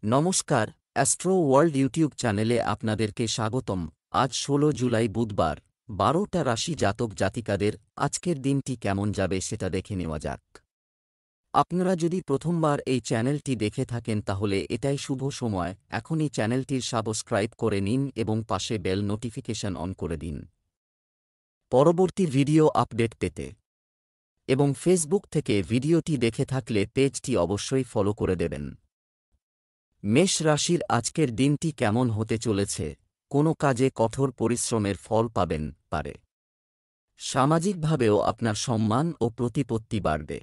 নমস্কার, astro world YouTube চ্যানেলে আপনাদেরকে স্বাগতম। আজ ১৬ জুলাই বুধবার, ১২টা রাশি জাতক জাতিকাদের আজকের দিনটি কেমন যাবে সেটা দেখে নেওয়া যাক। আপনারা যদি প্রথমবার এই চ্যানেলটি দেখে থাকেন তাহলে এটাই শুভ সময়, এখনই চ্যানেলটির সাবস্ক্রাইব করে নিন এবং পাশে বেল নোটিফিকেশন অন করে দিন পরবর্তী ভিডিও আপডেট পেতে। এবং ফেসবুক থেকে ভিডিওটি দেখে থাকলে পেজটি অবশ্যই ফলো করে দেবেন। মেষ রাশির আজকের দিনটি কেমন হতে চলেছে? কোনো কাজে কঠোর পরিশ্রমের ফল পাবেন পারে। সামাজিকভাবেও আপনার সম্মান ও প্রতিপত্তি বাড়বে।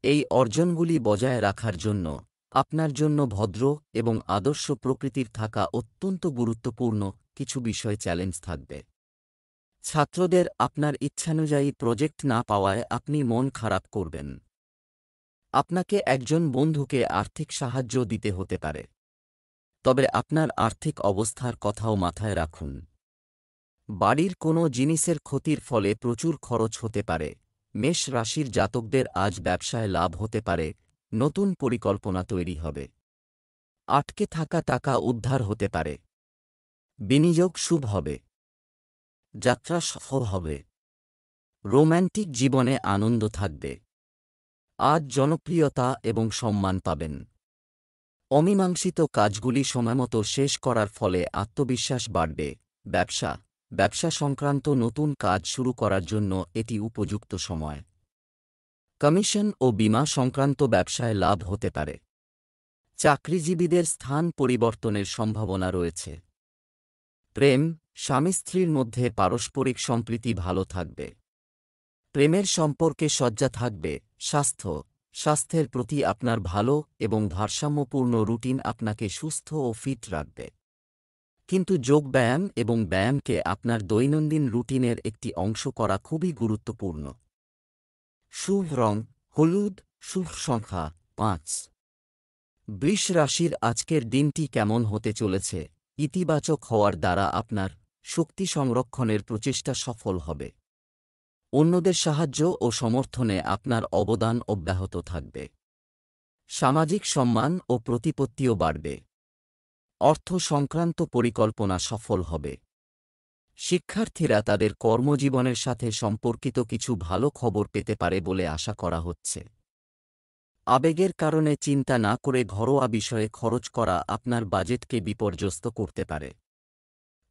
এই অর্জনগুলি বজায় রাখার জন্য আপনার জন্য ভদ্র এবং আদর্শ প্রকৃতির থাকা অত্যন্ত গুরুত্বপূর্ণ। কিছু বিষয় চ্যালেঞ্জ থাকবে। ছাত্রদের আপনার ইচ্ছানুযায়ী প্রজেক্ট না পাওয়ায় আপনি মন খারাপ করবেন। আপনাকে একজন বন্ধুকে আর্থিক সাহায্য দিতে হতে পারে, তবে আপনার আর্থিক অবস্থার কথাও মাথায় রাখুন। বাড়ির কোনো জিনিসের ক্ষতির ফলে প্রচুর খরচ হতে পারে। মেষ রাশির জাতকদের আজ ব্যবসায় লাভ হতে পারে, নতুন পরিকল্পনা তৈরি হবে। আটকে থাকা টাকা উদ্ধার হতে পারে। বিনিয়োগ শুভ হবে। যাত্রা সফল হবে। রোম্যান্টিক জীবনে আনন্দ থাকবে। আজ জনপ্রিয়তা এবং সম্মান পাবেন। অমীমাংসিত কাজগুলি সময়মতো শেষ করার ফলে আত্মবিশ্বাস বাড়বে। ব্যবসা সংক্রান্ত নতুন কাজ শুরু করার জন্য এটি উপযুক্ত সময়। কমিশন ও বীমা সংক্রান্ত ব্যবসায় লাভ হতে পারে। চাকরিজীবীদের স্থান পরিবর্তনের সম্ভাবনা রয়েছে। প্রেম, স্বামী স্ত্রীর মধ্যে পারস্পরিক সম্প্রীতি ভালো থাকবে। প্রেমের সম্পর্কে সজ্জা থাকবে। স্বাস্থ্যের প্রতি আপনার ভালো এবং ভারসাম্যপূর্ণ রুটিন আপনাকে সুস্থ ও ফিট রাখবে। কিন্তু যোগব্যায়াম এবং ব্যায়ামকে আপনার দৈনন্দিন রুটিনের একটি অংশ করা খুবই গুরুত্বপূর্ণ। শুভ রং হলুদ, শুভ সংখ্যা ৫। বৃষ রাশির আজকের দিনটি কেমন হতে চলেছে? ইতিবাচক হওয়ার দ্বারা আপনার শক্তি সংরক্ষণের প্রচেষ্টা সফল হবে। অন্যদের সাহায্য ও সমর্থনে আপনার অবদান অব্যাহত থাকবে। সামাজিক সম্মান ও প্রতিপত্তিও বাড়বে। অর্থ সংক্রান্ত পরিকল্পনা সফল হবে। শিক্ষার্থীরা তাদের কর্মজীবনের সাথে সম্পর্কিত কিছু ভালো খবর পেতে পারে বলে আশা করা হচ্ছে। আবেগের কারণে চিন্তা না করে ঘরোয়া বিষয়ে খরচ করা আপনার বাজেটকে বিপর্যস্ত করতে পারে।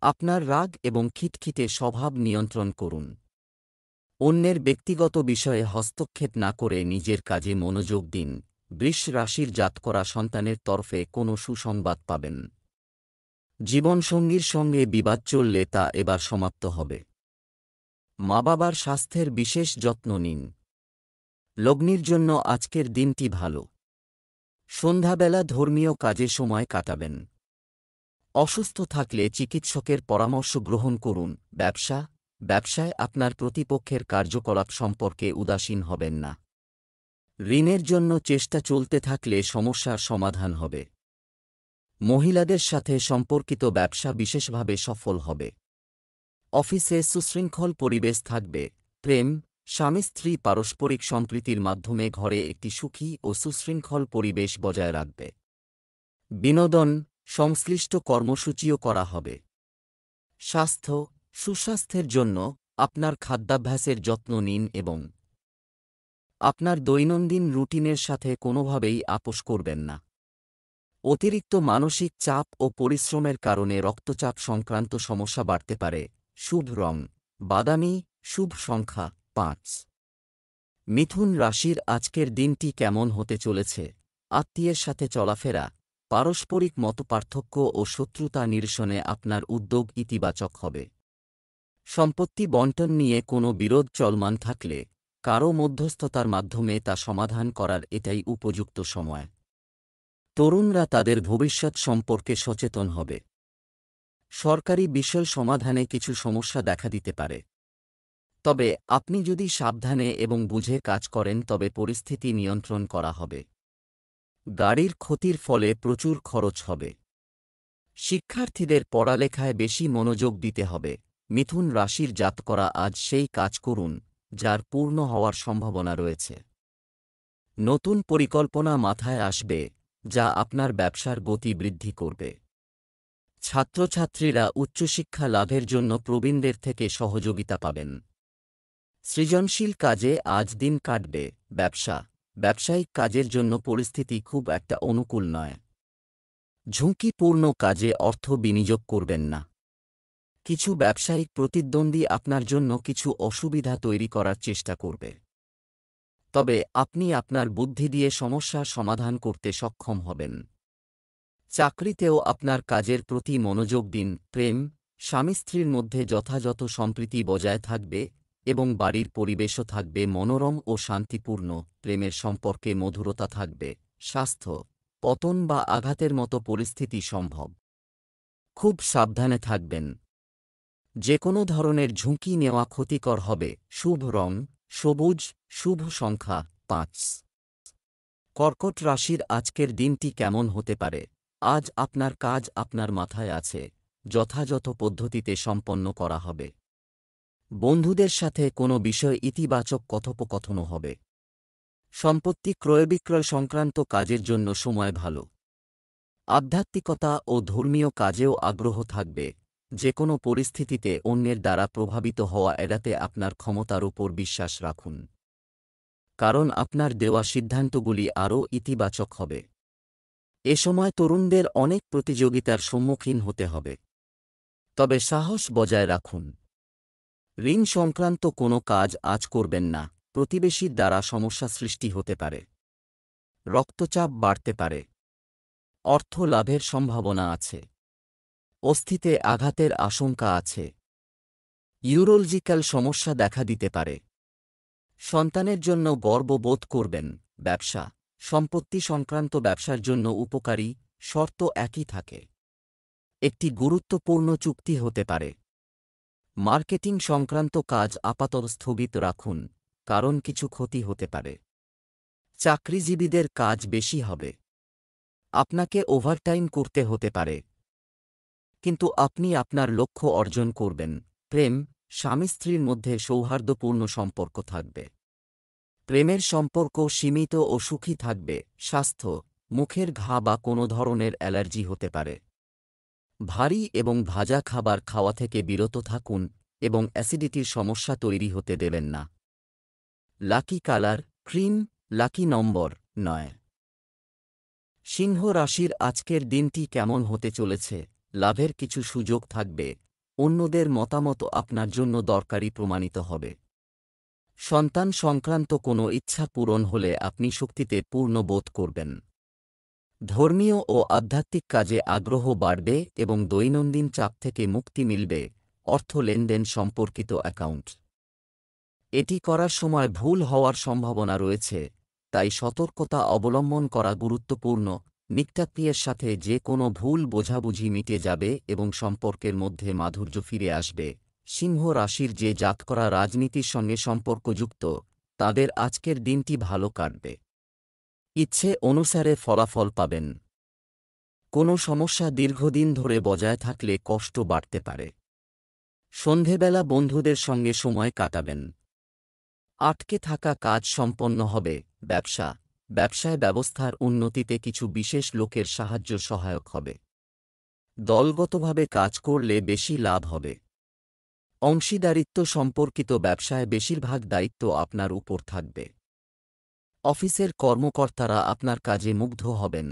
আপনার রাগ এবং খিটখিটে স্বভাব নিয়ন্ত্রণ করুন। অন্যের ব্যক্তিগত বিষয়ে হস্তক্ষেপ না করে নিজের কাজে মনোযোগ দিন। বৃষ রাশির জাতকরা সন্তানের তরফে কোনো সুসংবাদ পাবেন। জীবনসঙ্গীর সঙ্গে বিবাদ চললে তা এবার সমাপ্ত হবে। মা বাবার স্বাস্থ্যের বিশেষ যত্ন নিন। লগ্নির জন্য আজকের দিনটি ভালো। সন্ধ্যাবেলা ধর্মীয় কাজে সময় কাটাবেন। অসুস্থ থাকলে চিকিৎসকের পরামর্শ গ্রহণ করুন। ব্যবসায় আপনার প্রতিপক্ষের কার্যকলাপ সম্পর্কে উদাসীন হবেন না। ঋণের জন্য চেষ্টা চলতে থাকলে সমস্যার সমাধান হবে। মহিলাদের সাথে সম্পর্কিত ব্যবসা বিশেষভাবে সফল হবে। অফিসে সুশৃঙ্খল পরিবেশ থাকবে। প্রেম, স্বামী স্ত্রী পারস্পরিক সম্প্রীতির মাধ্যমে ঘরে একটি সুখী ও সুশৃঙ্খল পরিবেশ বজায় রাখবে। বিনোদন সংশ্লিষ্ট কর্মসূচিও করা হবে। সুস্বাস্থ্যের জন্য আপনার খাদ্যাভ্যাসের যত্ন নিন এবং আপনার দৈনন্দিন রুটিনের সাথে কোনোভাবেই আপোস করবেন না। অতিরিক্ত মানসিক চাপ ও পরিশ্রমের কারণে রক্তচাপ সংক্রান্ত সমস্যা বাড়তে পারে। শুভ রং বাদামি, শুভ সংখ্যা ৫। মিথুন রাশির আজকের দিনটি কেমন হতে চলেছে? আত্মীয়ের সাথে চলাফেরা, পারস্পরিক মতপার্থক্য ও শত্রুতা নিরসনে আপনার উদ্যোগ ইতিবাচক হবে। সম্পত্তি বণ্টন নিয়ে কোনো বিরোধ চলমান থাকলে কারও মধ্যস্থতার মাধ্যমে তা সমাধান করার এটাই উপযুক্ত সময়। তরুণরা তাদের ভবিষ্যৎ সম্পর্কে সচেতন হবে। সরকারি বিষয় সমাধানে কিছু সমস্যা দেখা দিতে পারে, তবে আপনি যদি সাবধানে এবং বুঝে কাজ করেন তবে পরিস্থিতি নিয়ন্ত্রণ করা হবে। গাড়ির ক্ষতির ফলে প্রচুর খরচ হবে। শিক্ষার্থীদের পড়ালেখায় বেশি মনোযোগ দিতে হবে। মিথুন রাশির জাতকরা আজ সেই কাজ করুন যার পূর্ণ হওয়ার সম্ভাবনা রয়েছে। নতুন পরিকল্পনা মাথায় আসবে। যা আপনার ব্যবসার গতি বৃদ্ধি করবে। ছাত্রছাত্রীরা উচ্চশিক্ষা লাভের জন্য প্রবীণদের থেকে সহযোগিতা পাবেন। সৃজনশীল কাজে আজ দিন কাটবে। ব্যবসায়িক কাজের জন্য পরিস্থিতি খুব একটা অনুকূল নয়। ঝুঁকিপূর্ণ কাজে অর্থ বিনিয়োগ করবেন না। কিছু ব্যবসায়িক প্রতিদ্বন্দ্বী আপনার জন্য কিছু অসুবিধা তৈরি করার চেষ্টা করবে। তবে আপনি আপনার বুদ্ধি দিয়ে সমস্যার সমাধান করতে সক্ষম হবেন। চাকরিতেও আপনার কাজের প্রতি মনোযোগ দিন। স্বামী স্ত্রীর মধ্যে যথাযথ সম্প্রীতি বজায় থাকবে এবং বাড়ির পরিবেশও থাকবে মনোরম ও শান্তিপূর্ণ। প্রেমের সম্পর্কে মধুরতা থাকবে। স্বাস্থ্য, পতন বা আঘাতের মতো পরিস্থিতি সম্ভব। খুব সাবধানে থাকবেন। যে কোনো ধরনের ঝুঁকি নেওয়া ক্ষতিকর হবে। শুভ রং সবুজ, শুভ সংখ্যা 5। কর্কট রাশির আজকের দিনটি কেমন হতে পারে? আজ আপনার কাজ আপনার মাথায় আছে, যথাযথ পদ্ধতিতে সম্পন্ন করা হবে। বন্ধুদের সাথে কোনো বিষয় ইতিবাচক কথোপকথনও হবে। সম্পত্তি ক্রয়বিক্রয় সংক্রান্ত কাজের জন্য সময় ভালো। আধ্যাত্মিকতা ও ধর্মীয় কাজেও আগ্রহ থাকবে। যে কোনো পরিস্থিতিতে অন্যের দ্বারা প্রভাবিত হওয়া এড়াতে আপনার ক্ষমতার উপর বিশ্বাস রাখুন, কারণ আপনার দেওয়া সিদ্ধান্তগুলি আরও ইতিবাচক হবে। এ সময় তরুণদের অনেক প্রতিযোগিতার সম্মুখীন হতে হবে, তবে সাহস বজায় রাখুন। ঋণ সংক্রান্ত কোনো কাজ আজ করবেন না। প্রতিবেশীর দ্বারা সমস্যা সৃষ্টি হতে পারে। রক্তচাপ বাড়তে পারে। অর্থ লাভের সম্ভাবনা আছে। অস্থিতে আঘাতের আশঙ্কা আছে। ইউরোলজিক্যাল সমস্যা দেখা দিতে পারে। সন্তানের জন্য গর্ব বোধ করবেন। সম্পত্তি সংক্রান্ত ব্যবসার জন্য উপকারী, শর্ত একই থাকে। একটি গুরুত্বপূর্ণ চুক্তি হতে পারে। মার্কেটিং সংক্রান্ত কাজ আপাতত স্থগিত রাখুন, কারণ কিছু ক্ষতি হতে পারে। চাকরিজীবীদের কাজ বেশি হবে। আপনাকে ওভারটাইম করতে হতে পারে, কিন্তু আপনি আপনার লক্ষ্য অর্জন করবেন। স্বামী স্ত্রীর মধ্যে সৌহার্দ্যপূর্ণ সম্পর্ক থাকবে। প্রেমের সম্পর্ক সীমিত ও সুখী থাকবে। স্বাস্থ্য, মুখের ঘা বা কোনো ধরনের অ্যালার্জি হতে পারে। ভারী এবং ভাজা খাবার খাওয়া থেকে বিরত থাকুন এবং অ্যাসিডিটির সমস্যা তৈরি হতে দেবেন না। লাকি কালার ক্রিম, লাকি নম্বর 9। সিংহ রাশির আজকের দিনটি কেমন হতে চলেছে? লাভের কিছু সুযোগ থাকবে। অন্যদের মতামত আপনার জন্য দরকারি প্রমাণিত হবে। সন্তান সংক্রান্ত কোনো ইচ্ছা পূরণ হলে আপনি শক্তিতে পূর্ণ বোধ করবেন। ধর্মীয় ও আধ্যাত্মিক কাজে আগ্রহ বাড়বে এবং দৈনন্দিন চাপ থেকে মুক্তি মিলবে। অর্থ লেনদেন সম্পর্কিত অ্যাকাউন্ট এটি করার সময় ভুল হওয়ার সম্ভাবনা রয়েছে, তাই সতর্কতা অবলম্বন করা গুরুত্বপূর্ণ। নিকটাত্মীয়ের সাথে যে কোনো ভুল বোঝাবুঝি মিটে যাবে এবং সম্পর্কের মধ্যে মাধুর্য ফিরে আসবে। সিংহ রাশির যে জাতকরা রাজনীতির সঙ্গে সম্পর্কযুক্ত, তাদের আজকের দিনটি ভালো কাটবে। ইচ্ছে অনুসারে ফলাফল পাবেন। কোনো সমস্যা দীর্ঘদিন ধরে বজায় থাকলে কষ্ট বাড়তে পারে। সন্ধেবেলা বন্ধুদের সঙ্গে সময় কাটাবেন। আটকে থাকা কাজ সম্পন্ন হবে। ব্যবসায় ব্যবস্থার উন্নতিতে কিছু বিশেষ লোকের সাহায্য সহায়ক হবে। দলগতভাবে কাজ করলে বেশি লাভ হবে। অংশীদারিত্ব সম্পর্কিত ব্যবসায় বেশিরভাগ দায়িত্ব আপনার উপর থাকবে। অফিসের কর্মকর্তারা আপনার কাজে মুগ্ধ হবেন।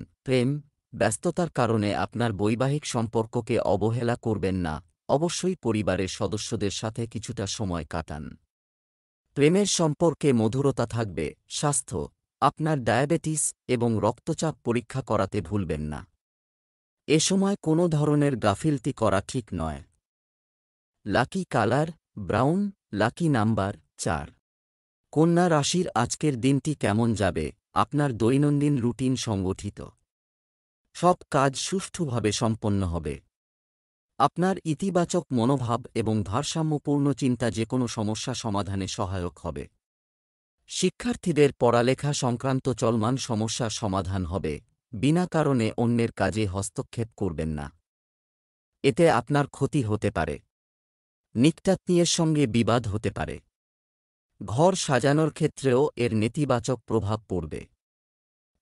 ব্যস্ততার কারণে আপনার বৈবাহিক সম্পর্ককে অবহেলা করবেন না। অবশ্যই পরিবারের সদস্যদের সাথে কিছুটা সময় কাটান। প্রেমের সম্পর্কে মধুরতা থাকবে। স্বাস্থ্য, আপনার ডায়াবেটিস এবং রক্তচাপ পরীক্ষা করাতে ভুলবেন না। এ সময় কোনো ধরনের গাফিলতি করা ঠিক নয়। Lucky colour brown, lucky number 4। কন্যা রাশির আজকের দিনটি কেমন যাবে? আপনার দৈনন্দিন রুটিন সংগঠিত। সব কাজ সুষ্ঠুভাবে সম্পন্ন হবে। আপনার ইতিবাচক মনোভাব এবং ভারসাম্যপূর্ণ চিন্তা যে কোনো সমস্যা সমাধানে সহায়ক হবে। শিক্ষার্থীদের পড়ালেখা সংক্রান্ত চলমান সমস্যার সমাধান হবে। বিনা কারণে অন্যের কাজে হস্তক্ষেপ করবেন না, এতে আপনার ক্ষতি হতে পারে। নিকটাত্মীয়ের সঙ্গে বিবাদ হতে পারে। ঘর সাজানোর ক্ষেত্রেও এর নেতিবাচক প্রভাব পড়বে।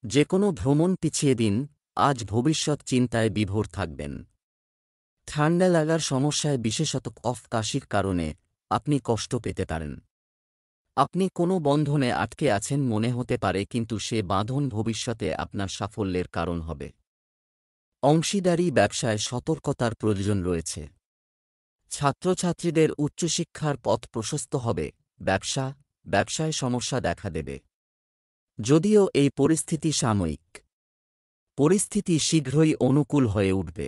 যে কোনো ভ্রমণ পিছিয়ে দিন, আজ ভবিষ্যৎ চিন্তায় বিভোর থাকবেন। ঠান্ডা লাগার সমস্যায় বিশেষত কফ কাশির কারণে আপনি কষ্ট পেতে পারেন। আপনি কোনো বন্ধনে আটকে আছেন মনে হতে পারে, কিন্তু সে বাঁধন ভবিষ্যতে আপনার সাফল্যের কারণ হবে। অংশীদারি ব্যবসায় সতর্কতার প্রয়োজন রয়েছে। ছাত্রছাত্রীদের উচ্চশিক্ষার পথ প্রশস্ত হবে। ব্যবসায় সমস্যা দেখা দেবে। যদিও এই পরিস্থিতি সাময়িক, পরিস্থিতি শীঘ্রই অনুকূল হয়ে উঠবে।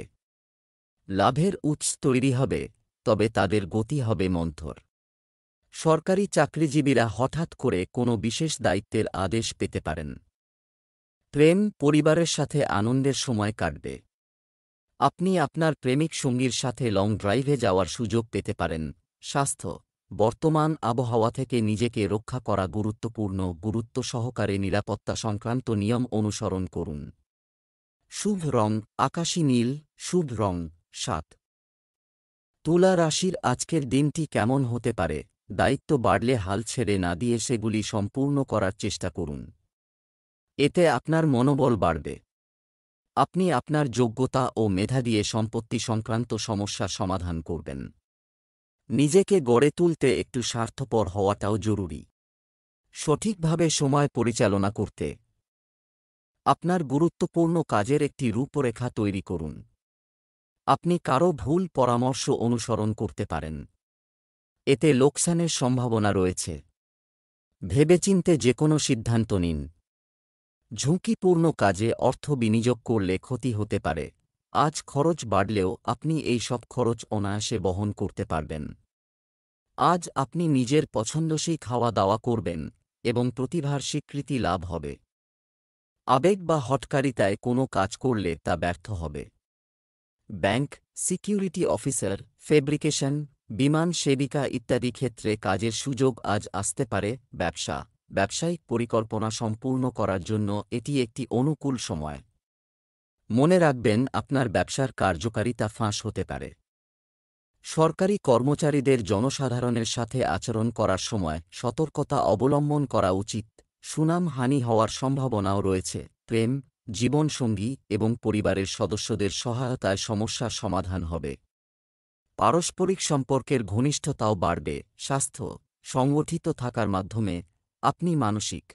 লাভের উৎস তৈরি হবে, তবে তাদের গতি হবে মন্থর। সরকারি চাকরিজীবীরা হঠাৎ করে কোনো বিশেষ দায়িত্বের আদেশ পেতে পারেন। প্রেম, পরিবারের সাথে আনন্দের সময় কাটবে। আপনি আপনার প্রেমিক সঙ্গীর সাথে লং ড্রাইভে যাওয়ার সুযোগ পেতে পারেন। স্বাস্থ্য, বর্তমান আবহাওয়া থেকে নিজেকে রক্ষা করা গুরুত্বপূর্ণ। গুরুত্ব সহকারে নিরাপত্তা সংক্রান্ত নিয়ম অনুসরণ করুন। শুভ রং আকাশী নীল, শুভ রং ৭। তুলা রাশির আজকের দিনটি কেমন হতে পারে? দায়িত্ব বাড়লে হাল ছেড়ে না দিয়ে সেগুলি সম্পূর্ণ করার চেষ্টা করুন। এতে আপনার মনোবল বাড়বে। আপনি আপনার যোগ্যতা ও মেধা দিয়ে সম্পত্তি সংক্রান্ত সমস্যার সমাধান করবেন। নিজেকে গড়ে তুলতে একটু স্বার্থপর হওয়াটাও জরুরি। সঠিকভাবে সময় পরিচালনা করতে আপনার গুরুত্বপূর্ণ কাজের একটি রূপরেখা তৈরি করুন। আপনি কারও ভুল পরামর্শ অনুসরণ করতে পারেন। এতে লোকসানের সম্ভাবনা রয়েছে। ভেবেচিন্তে যেকোনো সিদ্ধান্ত নিন। ঝুঁকিপূর্ণ কাজে অর্থ বিনিয়োগ করলে ক্ষতি হতে পারে। আজ খরচ বাড়লেও আপনি এই সব খরচ অনায়াসে বহন করতে পারবেন। আজ আপনি নিজের পছন্দসই খাওয়া দাওয়া করবেন এবং প্রতিভার স্বীকৃতি লাভ হবে। আবেগ বা হঠকারিতায় কোনো কাজ করলে তা ব্যর্থ হবে। ব্যাংক, সিকিউরিটি অফিসার, ফেব্রিকেশন, বিমান সেবিকা ইত্যাদি ক্ষেত্রে কাজের সুযোগ আজ আসতে পারে। ব্যবসায়িক পরিকল্পনা সম্পূর্ণ করার জন্য এটি একটি অনুকূল সময়। মনে রাখবেন, আপনার ব্যবসার কার্যকারিতা ফাঁস হতে পারে। সরকারি কর্মচারীদের জনসাধারণের সাথে আচরণ করার সময় সতর্কতা অবলম্বন করা উচিত। সুনামহানি হওয়ার সম্ভাবনাও রয়েছে। প্রেম, জীবনসঙ্গী এবং পরিবারের সদস্যদের সহায়তায় সমস্যার সমাধান হবে। পারস্পরিক সম্পর্কের ঘনিষ্ঠতাও বাড়বে। স্বাস্থ্য, সংগঠিত থাকার মাধ্যমে আপনি মানসিক,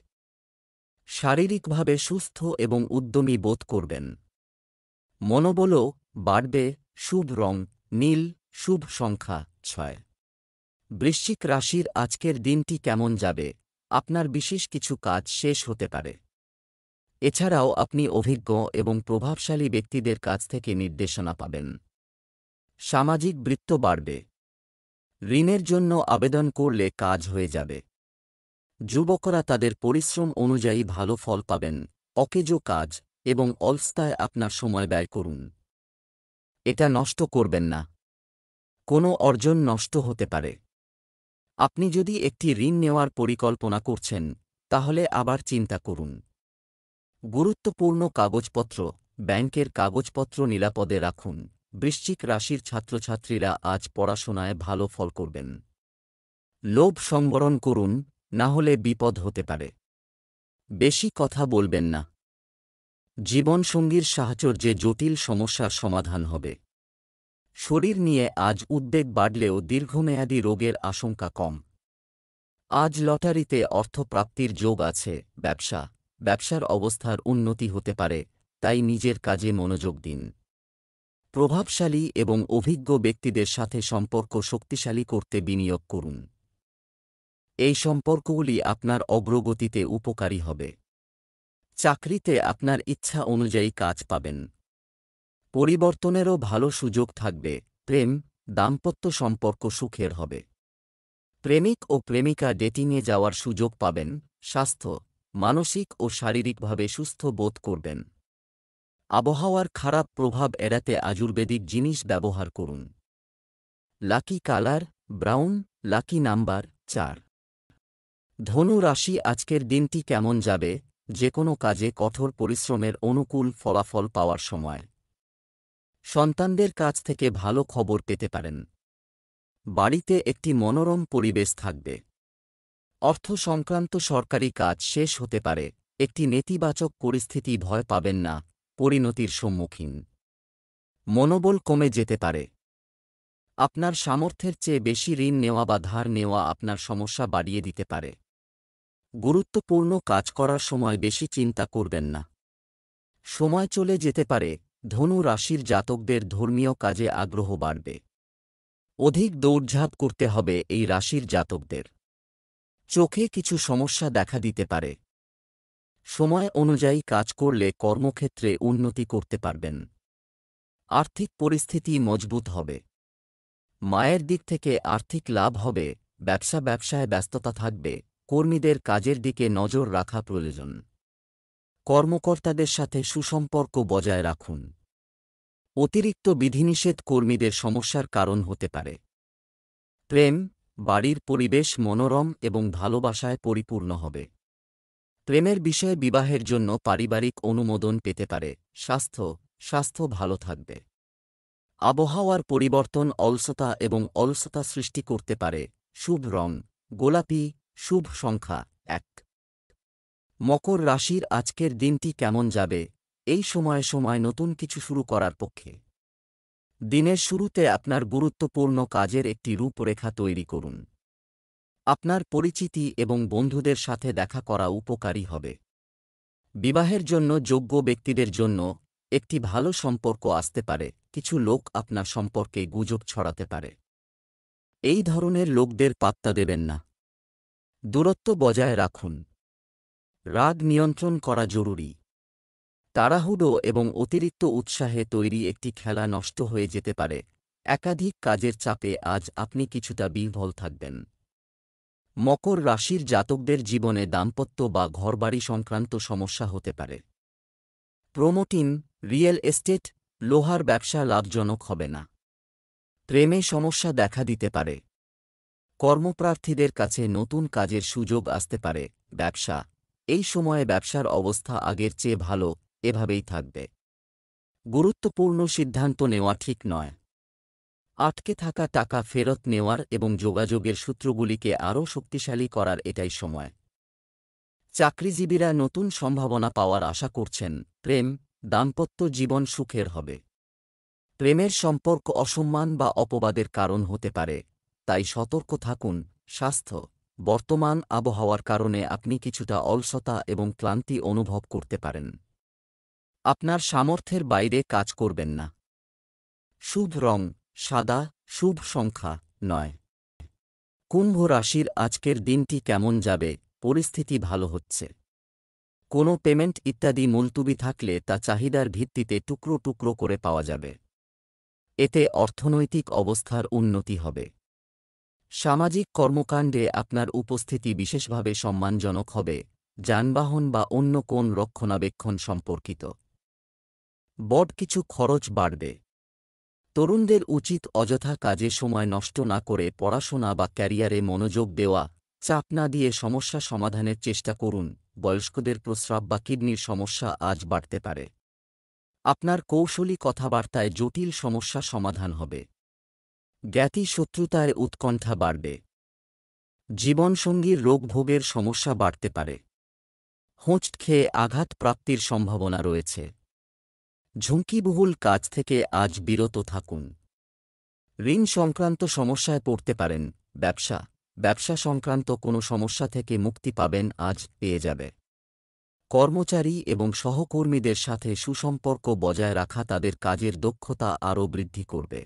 শারীরিকভাবে সুস্থ এবং উদ্যমী বোধ করবেন। মনোবলও বাড়বে। শুভ রং নীল, শুভ সংখ্যা ৬। বৃশ্চিক রাশির আজকের দিনটি কেমন যাবে? আপনার বিশেষ কিছু কাজ শেষ হতে পারে। এছাড়াও আপনি অভিজ্ঞ এবং প্রভাবশালী ব্যক্তিদের কাছ থেকে নির্দেশনা পাবেন। সামাজিক বৃত্ত বাড়বে। ঋণের জন্য আবেদন করলে কাজ হয়ে যাবে। যুবকরা তাদের পরিশ্রম অনুযায়ী ভালো ফল পাবেন। অকেজো কাজ এবং অলস্তায় আপনার সময় ব্যয় করুন। এটা নষ্ট করবেন না। কোনো অর্জন নষ্ট হতে পারে। আপনি যদি একটি ঋণ নেওয়ার পরিকল্পনা করছেন, তাহলে আবার চিন্তা করুন। গুরুত্বপূর্ণ কাগজপত্র, ব্যাংকের কাগজপত্র নিরাপদে রাখুন। বৃশ্চিক রাশির ছাত্রছাত্রীরা আজ পড়াশোনায় ভালো ফল করবেন। লোভ সংবরণ করুন, না হলে বিপদ হতে পারে। বেশি কথা বলবেন না। জীবনসঙ্গীর সাহচর্যে জটিল সমস্যার সমাধান হবে। শরীর নিয়ে আজ উদ্বেগ বাড়লেও দীর্ঘমেয়াদী রোগের আশঙ্কা কম। আজ লটারিতে অর্থপ্রাপ্তির যোগ আছে। ব্যবসার অবস্থার উন্নতি হতে পারে, তাই নিজের কাজে মনোযোগ দিন। প্রভাবশালী এবং অভিজ্ঞ ব্যক্তিদের সাথে সম্পর্ক শক্তিশালী করতে বিনিয়োগ করুন। এই সম্পর্কগুলি আপনার অগ্রগতিতে উপকারী হবে। চাকরিতে আপনার ইচ্ছা অনুযায়ী কাজ পাবেন। পরিবর্তনেরও ভালো সুযোগ থাকবে। প্রেম, দাম্পত্য সম্পর্ক সুখের হবে। প্রেমিক ও প্রেমিকা ডেটিংয়ে যাওয়ার সুযোগ পাবেন। স্বাস্থ্য, মানসিক ও শারীরিকভাবে সুস্থ বোধ করবেন। আবহাওয়ার খারাপ প্রভাব এড়াতে আয়ুর্বেদিক জিনিস ব্যবহার করুন। Lucky colour brown, lucky number ৪। ধনু রাশি আজকের দিনটি কেমন যাবে? যে কোনো কাজে কঠোর পরিশ্রমের অনুকূল ফলাফল পাওয়ার সময়। সন্তানদের কাছ থেকে ভালো খবর পেতে পারেন। বাড়িতে একটি মনোরম পরিবেশ থাকবে। অর্থ সংক্রান্ত সরকারি কাজ শেষ হতে পারে। একটি নেতিবাচক পরিস্থিতি ভয় পাবেন না, পরিণতির সম্মুখীন মনোবল কমে যেতে পারে। আপনার সামর্থ্যের চেয়ে বেশি ঋণ নেওয়া বা ধার নেওয়া আপনার সমস্যা বাড়িয়ে দিতে পারে। গুরুত্বপূর্ণ কাজ করার সময় বেশি চিন্তা করবেন না। সময় চলে যেতে পারে। ধনু রাশির জাতকদের ধর্মীয় কাজে আগ্রহ বাড়বে। অধিক দৌড়ঝাঁপ করতে হবে এই রাশির জাতকদের। চোখে কিছু সমস্যা দেখা দিতে পারে। সময় অনুযায়ী কাজ করলে কর্মক্ষেত্রে উন্নতি করতে পারবেন। আর্থিক পরিস্থিতি মজবুত হবে। মায়ের দিক থেকে আর্থিক লাভ হবে। ব্যবসায় ব্যস্ততা থাকবে। কর্মীদের কাজের দিকে নজর রাখা প্রয়োজন। কর্মকর্তাদের সাথে সুসম্পর্ক বজায় রাখুন। অতিরিক্ত বিধিনিষেধ কর্মীদের সমস্যার কারণ হতে পারে। প্রেম, বাড়ির পরিবেশ মনোরম এবং ভালোবাসায় পরিপূর্ণ হবে। প্রেমের বিষয়ে বিবাহের জন্য পারিবারিক অনুমোদন পেতে পারে। স্বাস্থ্য ভালো থাকবে। আবহাওয়ার পরিবর্তন অলসতা সৃষ্টি করতে পারে। শুভ রং গোলাপি। শুভ সংখ্যা 1। মকর রাশির আজকের দিনটি কেমন যাবে? এই সময় নতুন কিছু শুরু করার পক্ষে। দিনের শুরুতে আপনার গুরুত্বপূর্ণ কাজের একটি রূপরেখা তৈরি করুন। আপনার পরিচিতি এবং বন্ধুদের সাথে দেখা করা উপকারী হবে। বিবাহের জন্য যোগ্য ব্যক্তিদের জন্য একটি ভালো সম্পর্ক আসতে পারে। কিছু লোক আপনার সম্পর্কে গুজব ছড়াতে পারে। এই ধরনের লোকদের পাত্তা দেবেন না। দূরত্ব বজায় রাখুন। রাগ নিয়ন্ত্রণ করা জরুরি। তাড়াহুড়ো এবং অতিরিক্ত উৎসাহে তৈরি একটি খেলা নষ্ট হয়ে যেতে পারে। একাধিক কাজের চাপে আজ আপনি কিছুটা বিহ্বল থাকবেন। মকর রাশির জাতকদের জীবনে দাম্পত্য বা ঘরবাড়ি সংক্রান্ত সমস্যা হতে পারে। প্রোমোটিন, রিয়েল এস্টেট, লোহার ব্যবসা লাভজনক হবে না। প্রেমে সমস্যা দেখা দিতে পারে। কর্মপ্রার্থীদের কাছে নতুন কাজের সুযোগ আসতে পারে। এই সময়ে ব্যবসার অবস্থা আগের চেয়ে ভালো, এভাবেই থাকবে। গুরুত্বপূর্ণ সিদ্ধান্ত নেওয়া ঠিক নয়। আটকে থাকা টাকা ফেরত নেওয়ার এবং যোগাযোগের সূত্রগুলিকে আরও শক্তিশালী করার এটাই সময়। চাকরিজীবীরা নতুন সম্ভাবনা পাওয়ার আশা করছেন। প্রেম, দাম্পত্য জীবন সুখের হবে। প্রেমের সম্পর্ক অসম্মান বা অপবাদের কারণ হতে পারে, তাই সতর্ক থাকুন। স্বাস্থ্য, বর্তমান আবহাওয়ার কারণে আপনি কিছুটা অলসতা এবং ক্লান্তি অনুভব করতে পারেন। আপনার সামর্থ্যের বাইরে কাজ করবেন না। শুভ রং সাদা। শুভ সংখ্যা 9। কুম্ভ রাশির আজকের দিনটি কেমন যাবে? পরিস্থিতি ভালো হচ্ছে। কোনো পেমেন্ট ইত্যাদি মুলতুবি থাকলে তা চাহিদার ভিত্তিতে টুকরো করে পাওয়া যাবে। এতে অর্থনৈতিক অবস্থার উন্নতি হবে। সামাজিক কর্মকাণ্ডে আপনার উপস্থিতি বিশেষভাবে সম্মানজনক হবে। যানবাহন বা অন্য কোন রক্ষণাবেক্ষণ সম্পর্কিত বড় কিছু খরচ বাড়বে। তরুণদের উচিত অযথা কাজে সময় নষ্ট না করে পড়াশোনা বা ক্যারিয়ারে মনোযোগ দেওয়া। চাপ না দিয়ে সমস্যা সমাধানের চেষ্টা করুন। বয়স্কদের প্রস্রাব বা কিডনির সমস্যা আজ বাড়তে পারে। আপনার কৌশলী কথাবার্তায় জটিল সমস্যা সমাধান হবে। জ্ঞাতি শত্রুতায় উৎকণ্ঠা বাড়বে। জীবনসঙ্গীর রোগভোগের সমস্যা বাড়তে পারে। হোঁচট খেয়ে আঘাত প্রাপ্তির সম্ভাবনা রয়েছে। ঝুঁকিবহুল কাজ থেকে আজ বিরত থাকুন। ঋণ সংক্রান্ত সমস্যায় পড়তে পারেন। ব্যবসা সংক্রান্ত কোনো সমস্যা থেকে মুক্তি পাবেন, আজ পেয়ে যাবে। কর্মচারী এবং সহকর্মীদের সাথে সুসম্পর্ক বজায় রাখা তাদের কাজের দক্ষতা আরও বৃদ্ধি করবে।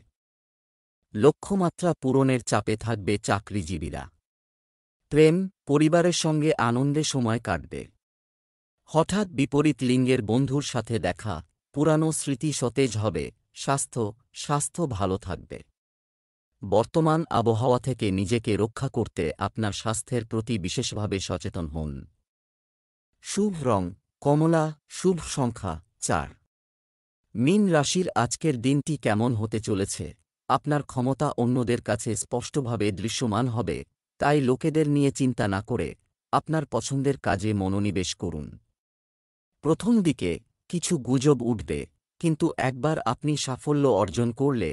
লক্ষ্যমাত্রা পূরণের চাপে থাকবে চাকরিজীবীরা। প্রেম, পরিবারের সঙ্গে আনন্দে সময় কাটবে। হঠাৎ বিপরীত লিঙ্গের বন্ধুর সাথে দেখা, পুরানো স্মৃতি সতেজ হবে। স্বাস্থ্য ভালো থাকবে। বর্তমান আবহাওয়া থেকে নিজেকে রক্ষা করতে আপনার স্বাস্থ্যের প্রতি বিশেষভাবে সচেতন হন। শুভ রং কমলা। শুভ সংখ্যা 4। মীন রাশির আজকের দিনটি কেমন হতে চলেছে? আপনার ক্ষমতা অন্যদের কাছে স্পষ্টভাবে দৃশ্যমান হবে, তাই লোকেদের নিয়ে চিন্তা না করে আপনার পছন্দের কাজে মনোনিবেশ করুন। প্রথম দিকে কিছু গুজব উঠবে, কিন্তু একবার আপনি সাফল্য অর্জন করলে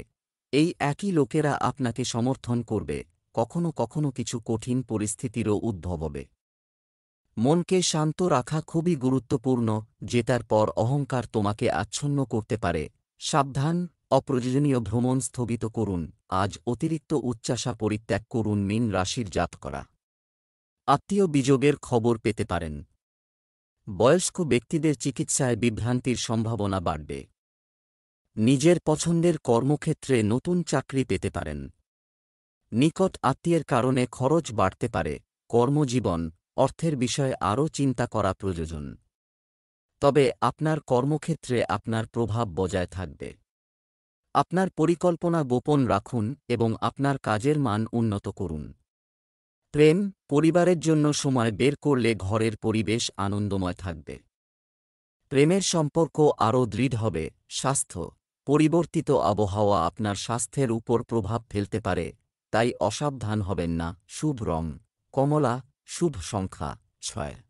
এই একই লোকেরা আপনাকে সমর্থন করবে। কখনো কিছু কঠিন পরিস্থিতিরও উদ্ভব হবে। মনকে শান্ত রাখা খুবই গুরুত্বপূর্ণ, জেতার পর অহংকার তোমাকে আচ্ছন্ন করতে পারে। সাবধান, অপ্রয়োজনীয় ভ্রমণ স্থগিত করুন। আজ অতিরিক্ত উচ্চাশা পরিত্যাগ করুন। মীন রাশির জাতকরা আত্মীয় বিযোগের খবর পেতে পারেন। বয়স্ক ব্যক্তিদের চিকিৎসায় বিভ্রান্তির সম্ভাবনা বাড়বে। নিজের পছন্দের কর্মক্ষেত্রে নতুন চাকরি পেতে পারেন। নিকট আত্মীয়ের কারণে খরচ বাড়তে পারে। কর্মজীবন, অর্থের বিষয়ে আরও চিন্তা করা প্রয়োজন। তবে আপনার কর্মক্ষেত্রে আপনার প্রভাব বজায় থাকবে। আপনার পরিকল্পনা গোপন রাখুন এবং আপনার কাজের মান উন্নত করুন। প্রেম, পরিবারের জন্য সময় বের করলে ঘরের পরিবেশ আনন্দময় থাকবে। প্রেমের সম্পর্ক আরও দৃঢ় হবে। স্বাস্থ্য, পরিবর্তিত আবহাওয়া আপনার স্বাস্থ্যের উপর প্রভাব ফেলতে পারে, তাই অসাবধান হবেন না। শুভ রং কমলা, শুভ সংখ্যা 6।